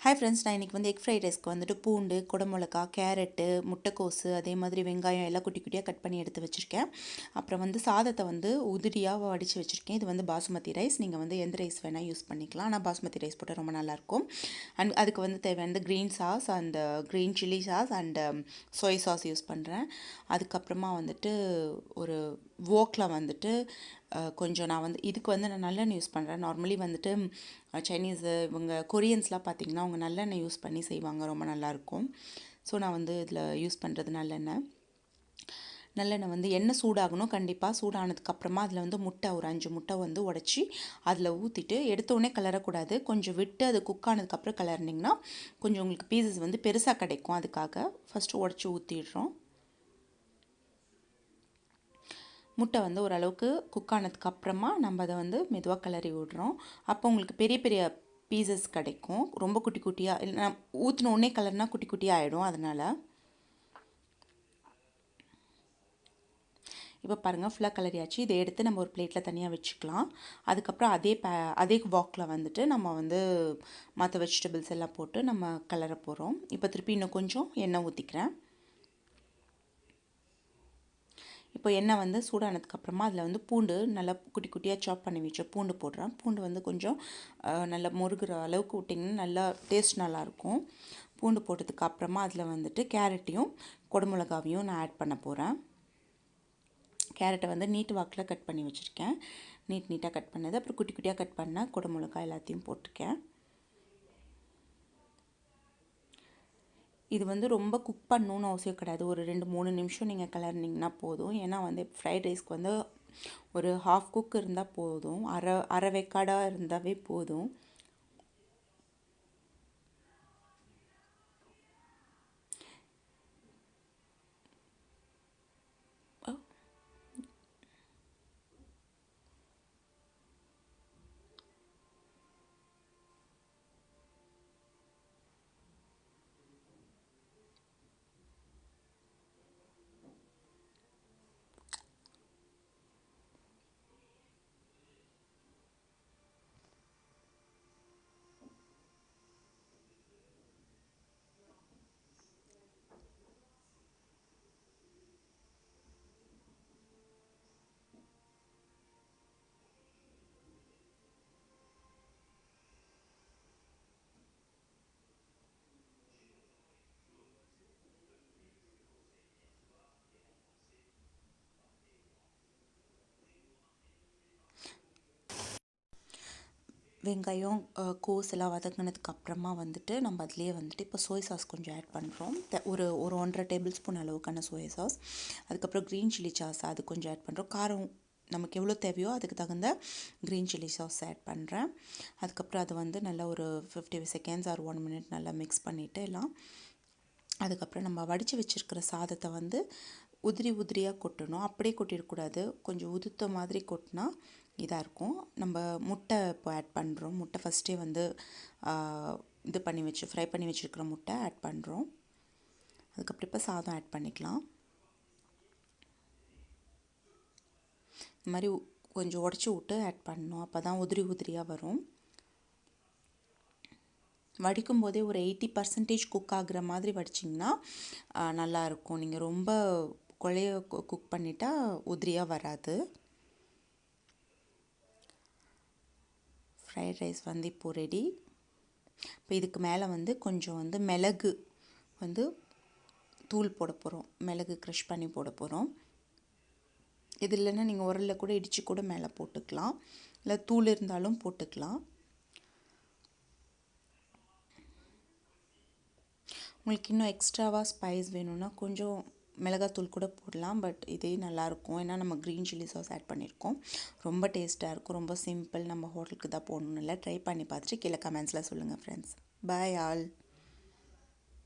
Hi friends, நான் இன்றைக்கி வந்து எக் ஃப்ரைட் ரைஸ்க்கு வந்துட்டு பூண்டு, குடமிளகா, கேரட்டு, முட்டைக்கோசு, அதே மாதிரி வெங்காயம் எல்லாம் குட்டி குட்டியாக கட் பண்ணி எடுத்து வச்சுருக்கேன். அப்புறம் வந்து சாதத்தை வந்து உதிரியாக வடித்து வச்சுருக்கேன். இது வந்து பாசுமதி ரைஸ். நீங்கள் வந்து எந்த ரைஸ் வேணால் யூஸ் பண்ணிக்கலாம். ஆனால் பாசுமதி ரைஸ் போட்டால் ரொம்ப நல்லாயிருக்கும். அண்ட் அதுக்கு வந்து தேவையானது green sauce and green chilli sauce and soy sauce use பண்ணுறேன். அதுக்கப்புறமா வந்துட்டு ஒரு வோக்கில் வந்துட்டு கொஞ்சம் நான் வந்து இதுக்கு வந்து நான் நல்லெண்ணெய் யூஸ் பண்ணுறேன். நார்மலி வந்துட்டு சைனீஸு இவங்க கொரியன்ஸ்லாம் பார்த்திங்கன்னா அவங்க நல்லெண்ணெய் யூஸ் பண்ணி செய்வாங்க, ரொம்ப நல்லாயிருக்கும். ஸோ நான் வந்து இதில் யூஸ் பண்ணுறது நல்லெண்ணெய் வந்து எண்ணெய் சூடாகணும். கண்டிப்பாக சூடானதுக்கப்புறமா அதில் வந்து முட்டை ஒரு 5 முட்டை வந்து உடச்சி அதில் ஊற்றிட்டு எடுத்தோடனே கிளறக்கூடாது. கொஞ்சம் விட்டு அது குக் ஆனதுக்கப்புறம் கிளறினிங்கன்னா கொஞ்சம் உங்களுக்கு பீசஸ் வந்து பெருசாக கிடைக்கும். அதுக்காக ஃபஸ்ட்டு உடச்சி ஊற்றிடுறோம். முட்டை வந்து ஓரளவுக்கு குக் ஆனதுக்கப்புறமா நம்ம அதை வந்து மெதுவாக கிளறி விடுறோம். அப்போ உங்களுக்கு பெரிய பெரிய பீசஸ் கிடைக்கும். ரொம்ப குட்டி குட்டியாக இல்லை, ஊற்றின உடனே கிளறினா குட்டி குட்டியாக ஆகிடும். அதனால் இப்போ பாருங்கள், ஃபுல்லாக கிளறியாச்சு. இதை எடுத்து நம்ம ஒரு பிளேட்டில் தனியாக வச்சுக்கலாம். அதுக்கப்புறம் அதே வாக்கில் வந்துட்டு நம்ம வந்து மற்ற வெஜிடபிள்ஸ் எல்லாம் போட்டு நம்ம கிளற போகிறோம். இப்போ திருப்பி இன்னும் கொஞ்சம் எண்ணெய் ஊற்றிக்கிறேன். இப்போ எண்ணெய் வந்து சூடானதுக்கப்புறமா அதில் வந்து பூண்டு நல்லா குட்டி குட்டியாக சாப் பண்ணி வச்ச பூண்டு போடுறேன். பூண்டு வந்து கொஞ்சம் நல்லா முருகிற அளவுக்கு விட்டிங்கன்னா நல்லா டேஸ்ட் நல்லாயிருக்கும். பூண்டு போட்டதுக்கு அப்புறமா அதில் வந்துட்டு கேரட்டையும் குடமிளகாவையும் நான் ஆட் பண்ண போகிறேன். கேரட்டை வந்து நீட்டு வாக்கில் கட் பண்ணி வச்சுருக்கேன். நீட்டாக கட் பண்ணது, அப்புறம் குட்டி குட்டியாக கட் பண்ண குடமிளகா எல்லாத்தையும் போட்டிருக்கேன். இது வந்து ரொம்ப குக் பண்ணணுன்னு அவசியம் கிடையாது. ஒரு 2-3 நிமிஷம் நீங்கள் கிளறினீங்கன்னா போதும். ஏன்னா வந்து ஃப்ரைட் ரைஸ்க்கு வந்து ஒரு ஹாஃப் குக் இருந்தால் போதும். அரை வேக்காடாக இருந்தாவே போதும். வெங்காயம் கோஸ் எல்லாம் வதங்கினதுக்கு அப்புறமா வந்துட்டு நம்ம அதிலே வந்துட்டு இப்போ சோய் சாஸ் கொஞ்சம் ஆட் பண்ணுறோம். ஒரு 1.5 டேபிள் ஸ்பூன் அளவுக்கான சோயா சாஸ். அதுக்கப்புறம் க்ரீன் சில்லி சாஸ் அது கொஞ்சம் ஆட் பண்ணுறோம். காரம் நமக்கு எவ்வளோ தேவையோ அதுக்கு தகுந்த க்ரீன் சில்லி சாஸ் ஆட் பண்ணுறேன். அதுக்கப்புறம் அது வந்து நல்லா ஒரு 50 செகண்ட்ஸ் ஆர் 1 மினிட் நல்லா மிக்ஸ் பண்ணிவிட்டு எல்லாம். அதுக்கப்புறம் நம்ம வடித்து வச்சுருக்கிற சாதத்தை வந்து உதிரியாக கொட்டணும். அப்படியே கொட்டிடக்கூடாது. கொஞ்சம் உதுத்த மாதிரி கொட்டினா இதாக இருக்கும். நம்ம முட்டை இப்போ ஆட் பண்ணுறோம். முட்டை ஃபஸ்ட்டே வந்து ஃப்ரை பண்ணி வச்சுருக்கிற முட்டை ஆட் பண்ணுறோம். அதுக்கப்புறம் இப்போ சாதம் ஆட் பண்ணிக்கலாம். இந்த மாதிரி கொஞ்சம் உடச்சி விட்டு ஆட் பண்ணணும். அப்போ தான் உதிரியாக வரும். வடிக்கும் போதே ஒரு 80% குக் ஆகுற மாதிரி வடிச்சிங்கன்னா நல்லாயிருக்கும். நீங்கள் ரொம்ப குழைய குக் பண்ணிட்டா உதிரியாக வராது. ஃப்ரைட் ரைஸ் வந்து இப்போது ரெடி. இப்போ இதுக்கு மேலே வந்து கொஞ்சம் வந்து மிளகு வந்து தூள் போட போகிறோம். மிளகு க்ரஷ் பண்ணி போட போகிறோம். இது இல்லைன்னா நீங்கள் உரலில் கூட இடித்து கூட மேலே போட்டுக்கலாம், இல்லை தூள் இருந்தாலும் போட்டுக்கலாம். உங்களுக்கு இன்னும் எக்ஸ்ட்ராவாக ஸ்பைஸ் வேணும்னா கொஞ்சம் மிளகாத்தூள் கூட போடலாம். பட் இதே நல்லாயிருக்கும். ஏன்னா நம்ம க்ரீன் சில்லி சாஸ் ஆட் பண்ணியிருக்கோம். ரொம்ப டேஸ்ட்டாக இருக்கும். ரொம்ப சிம்பிள். நம்ம ஹோட்டலுக்கு தான் போகணுன்னு இல்லை. ட்ரை பண்ணி பார்த்துட்டு கீழே கமெண்ட்ஸில் சொல்லுங்கள் ஃப்ரெண்ட்ஸ். Bye all.